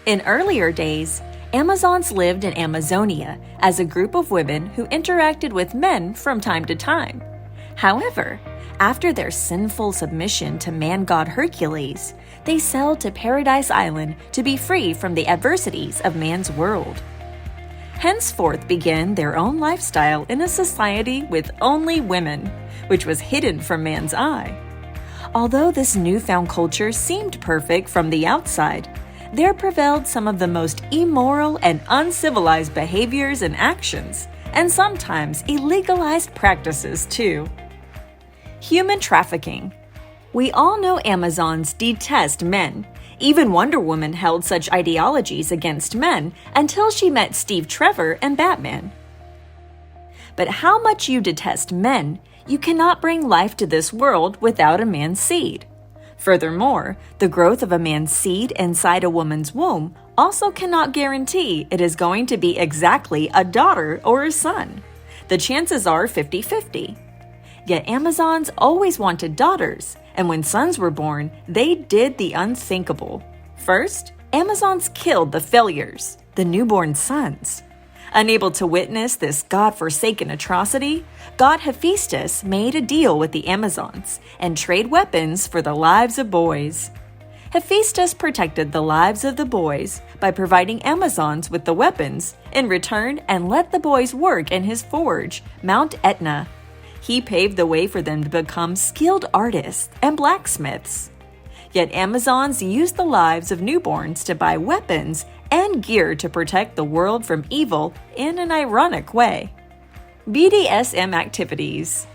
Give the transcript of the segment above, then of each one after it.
In earlier days, Amazons lived in Amazonia as a group of women who interacted with men from time to time. However, after their sinful submission to man-god Hercules, they sailed to Paradise Island to be free from the adversities of man's world. Henceforth began their own lifestyle in a society with only women, which was hidden from man's eye. Although this newfound culture seemed perfect from the outside, there prevailed some of the most immoral and uncivilized behaviors and actions, and sometimes illegalized practices too. Human trafficking. We all know Amazons detest men. Even Wonder Woman held such ideologies against men until she met Steve Trevor and Batman. But how much you detest men, you cannot bring life to this world without a man's seed. Furthermore, the growth of a man's seed inside a woman's womb also cannot guarantee it is going to be exactly a daughter or a son. The chances are 50-50. Yet Amazons always wanted daughters, and when sons were born, they did the unthinkable. First, Amazons killed the failures, the newborn sons. Unable to witness this God-forsaken atrocity, god Hephaestus made a deal with the Amazons and trade weapons for the lives of boys. Hephaestus protected the lives of the boys by providing Amazons with the weapons in return and let the boys work in his forge, Mount Etna. He paved the way for them to become skilled artists and blacksmiths. Yet Amazons used the lives of newborns to buy weapons and gear to protect the world from evil in an ironic way. BDSM Activities.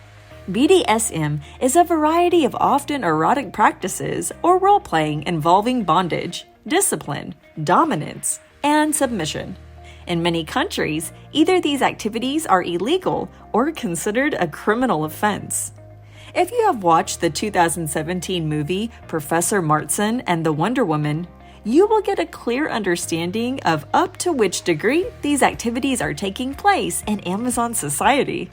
BDSM is a variety of often erotic practices or role-playing involving bondage, discipline, dominance, and submission. In many countries, either these activities are illegal or considered a criminal offense. If you have watched the 2017 movie Professor Martson and the Wonder Woman, you will get a clear understanding of up to which degree these activities are taking place in Amazon society.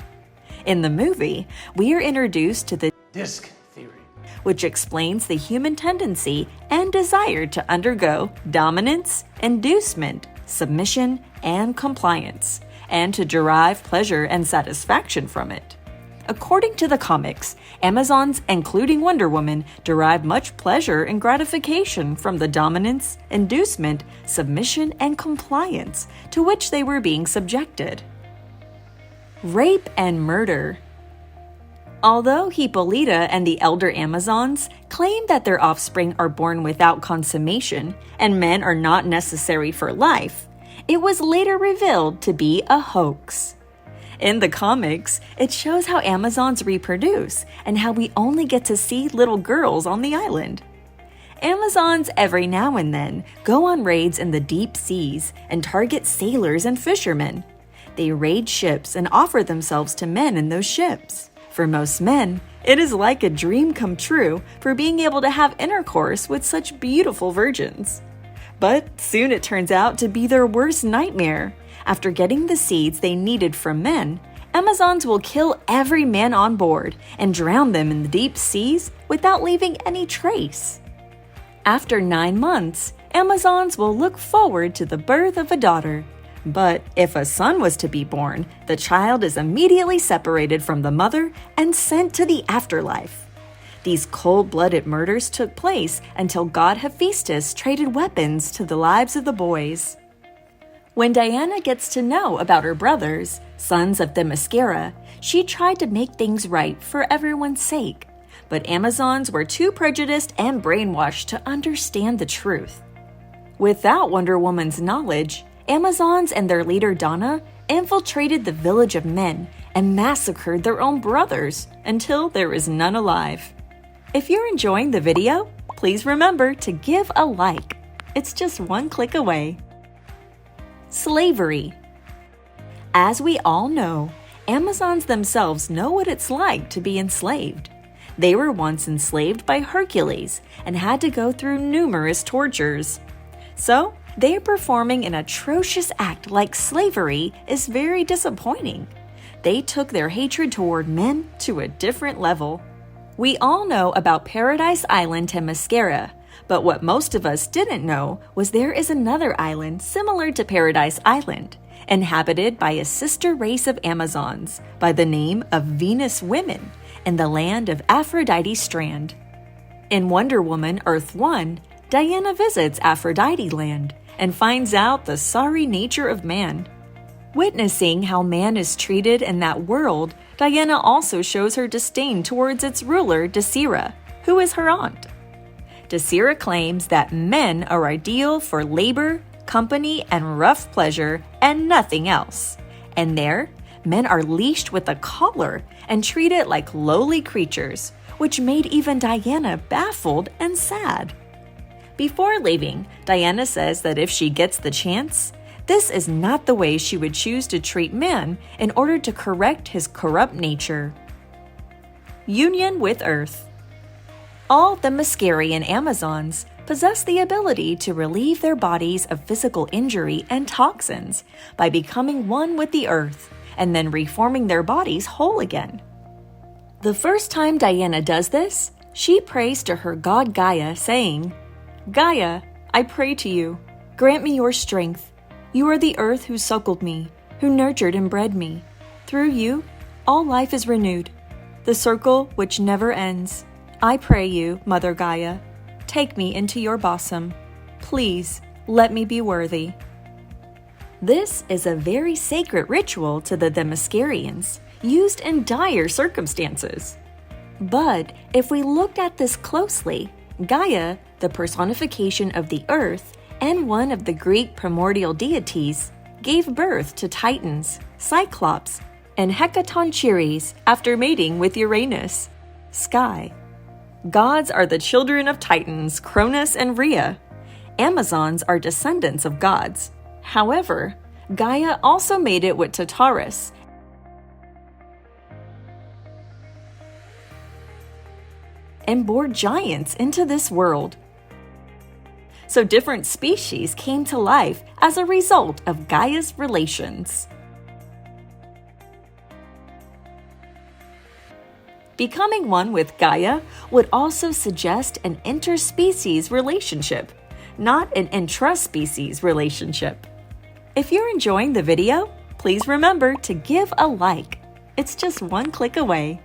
In the movie, we are introduced to the disc theory, which explains the human tendency and desire to undergo dominance, inducement, submission, and compliance, and to derive pleasure and satisfaction from it. According to the comics, Amazons, including Wonder Woman, derive much pleasure and gratification from the dominance, inducement, submission, and compliance to which they were being subjected. Rape and murder. Although Hippolyta and the elder Amazons claim that their offspring are born without consummation and men are not necessary for life, it was later revealed to be a hoax. In the comics, it shows how Amazons reproduce and how we only get to see little girls on the island. Amazons every now and then go on raids in the deep seas and target sailors and fishermen. They raid ships and offer themselves to men in those ships. For most men, it is like a dream come true for being able to have intercourse with such beautiful virgins. But soon it turns out to be their worst nightmare. After getting the seeds they needed from men, Amazons will kill every man on board and drown them in the deep seas without leaving any trace. After 9 months, Amazons will look forward to the birth of a daughter. But if a son was to be born, the child is immediately separated from the mother and sent to the afterlife. These cold-blooded murders took place until god Hephaestus traded weapons to the lives of the boys. When Diana gets to know about her brothers, sons of Themyscira, she tried to make things right for everyone's sake. But Amazons were too prejudiced and brainwashed to understand the truth. Without Wonder Woman's knowledge, Amazons and their leader Donna infiltrated the village of men and massacred their own brothers until there is none alive. If you're enjoying the video, please remember to give a like. It's just one click away. Slavery. As we all know, Amazons themselves know what it's like to be enslaved. They were once enslaved by Hercules and had to go through numerous tortures. So, they are performing an atrocious act like slavery is very disappointing. They took their hatred toward men to a different level. We all know about Paradise Island Themyscira, But what most of us didn't know was there is another island similar to Paradise Island, inhabited by a sister race of Amazons by the name of Venus women in the land of Aphrodite Strand. In Wonder Woman Earth 1, Diana visits Aphrodite Land and finds out the sorry nature of man. Witnessing how man is treated in that world, Diana also shows her disdain towards its ruler, Desira, who is her aunt. Desira claims that men are ideal for labor, company, and rough pleasure, and nothing else. And there, men are leashed with a collar and treated like lowly creatures, which made even Diana baffled and sad. Before leaving, Diana says that if she gets the chance, this is not the way she would choose to treat man in order to correct his corrupt nature. Union with Earth. All Themyscirian Amazons possess the ability to relieve their bodies of physical injury and toxins by becoming one with the earth and then reforming their bodies whole again. The first time Diana does this, she prays to her god Gaia, saying, "Gaia, I pray to you, grant me your strength. You are the earth who suckled me, who nurtured and bred me. Through you, all life is renewed, the circle which never ends. I pray you, Mother Gaia, take me into your bosom. Please, let me be worthy." This is a very sacred ritual to the Themyscirians, used in dire circumstances. But if we looked at this closely, Gaia, the personification of the earth and one of the Greek primordial deities, gave birth to Titans, Cyclops, and Hecatoncheires after mating with Uranus, Sky. Gods are the children of Titans, Cronus and Rhea. Amazons are descendants of gods. However, Gaia also mated with Tartarus and bore giants into this world. So different species came to life as a result of Gaia's relations. Becoming one with Gaia would also suggest an interspecies relationship, not an intraspecies relationship. If you're enjoying the video, please remember to give a like. It's just one click away.